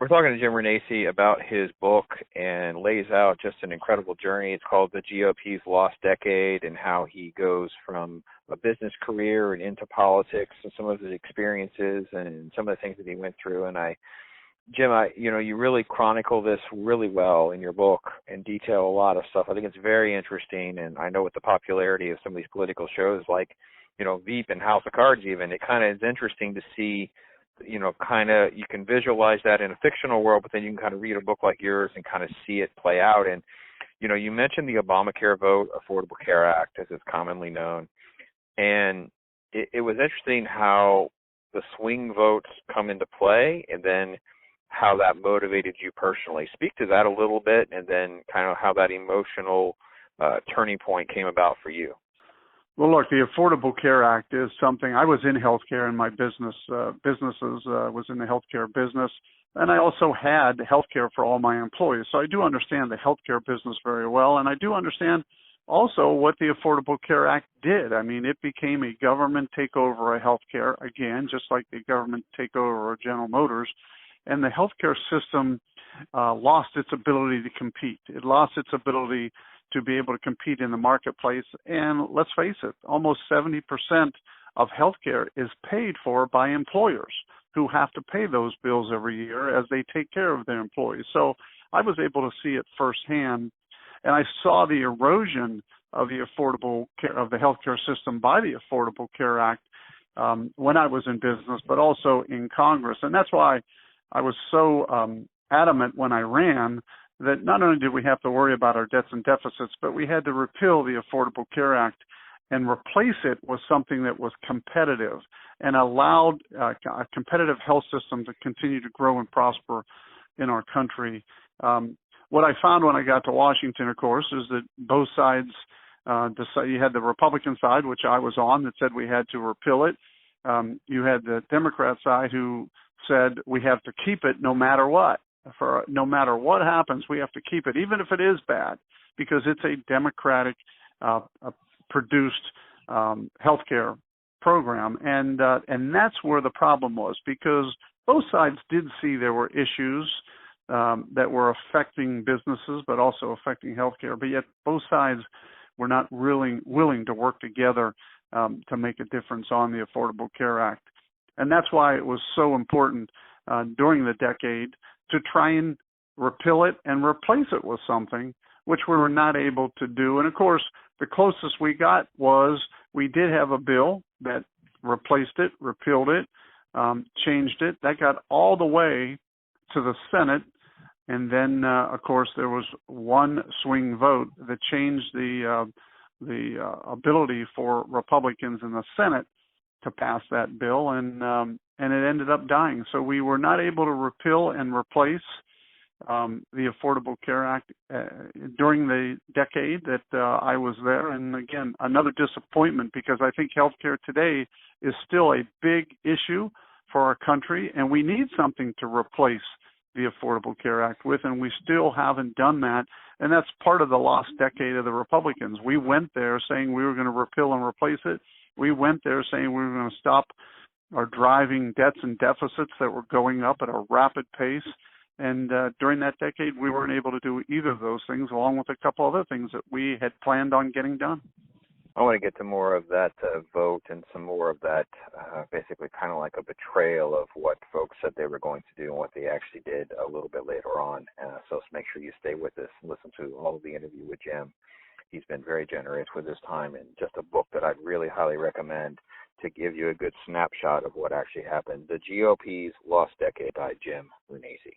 We're talking to Jim Renacci about his book and lays out just an incredible journey. It's called The GOP's Lost Decade, and how he goes from a business career and into politics and some of his experiences and some of the things that he went through. And Jim, you really chronicle this really well in your book and detail a lot of stuff. I think it's very interesting, and I know with the popularity of some of these political shows like, Veep and House of Cards even, it kind of is interesting to see, you can visualize that in a fictional world, but then you can kind of read a book like yours and kind of see it play out. And, you mentioned the Obamacare vote, Affordable Care Act, as it's commonly known. And it was interesting how the swing votes come into play, and then how that motivated you personally. Speak to that a little bit, and then kind of how that emotional turning point came about for you. Well, look, the Affordable Care Act is something. I was in healthcare in my businesses, was in the healthcare business, and I also had healthcare for all my employees. So I do understand the healthcare business very well, and I do understand also what the Affordable Care Act did. I mean, it became a government takeover of healthcare, again, just like the government takeover of General Motors, and the healthcare system lost its ability to compete. It lost its ability to be able to compete in the marketplace. And let's face it, almost 70% of healthcare is paid for by employers who have to pay those bills every year as they take care of their employees. So I was able to see it firsthand, and I saw the erosion of the healthcare system by the Affordable Care Act when I was in business, but also in Congress. And that's why I was so adamant when I ran that not only did we have to worry about our debts and deficits, but we had to repeal the Affordable Care Act and replace it with something that was competitive and allowed a competitive health system to continue to grow and prosper in our country. What I found when I got to Washington, of course, is that both sides decided. You had the Republican side, which I was on, that said we had to repeal it. You had the Democrat side who said we have to keep it no matter what. No matter what happens, we have to keep it, even if it is bad, because it's a Democratic produced healthcare program, and that's where the problem was, because both sides did see there were issues that were affecting businesses, but also affecting healthcare. But yet both sides were not really willing to work together to make a difference on the Affordable Care Act, and that's why it was so important during the decade to try and repeal it and replace it with something which we were not able to do. And of course, the closest we got was we did have a bill that replaced it, repealed it, changed it. That got all the way to the Senate. And then, of course, there was one swing vote that changed the ability for Republicans in the Senate to pass that bill, and it ended up dying. So we were not able to repeal and replace the Affordable Care Act during the decade that I was there. And again, another disappointment, because I think healthcare today is still a big issue for our country, and we need something to replace the Affordable Care Act with, and we still haven't done that. And that's part of the lost decade of the Republicans. We went there saying we were going to repeal and replace it. We went there saying we were going to stop our driving debts and deficits that were going up at a rapid pace. And during that decade, we weren't able to do either of those things, along with a couple other things that we had planned on getting done. I want to get to more of that vote and some more of that, basically kind of like a betrayal of what folks said they were going to do and what they actually did a little bit later on. So make sure you stay with us and listen to all of the interview with Jim. He's been very generous with his time, and just a book that I'd really highly recommend to give you a good snapshot of what actually happened. The GOP's Lost Decade by Jim Renacci.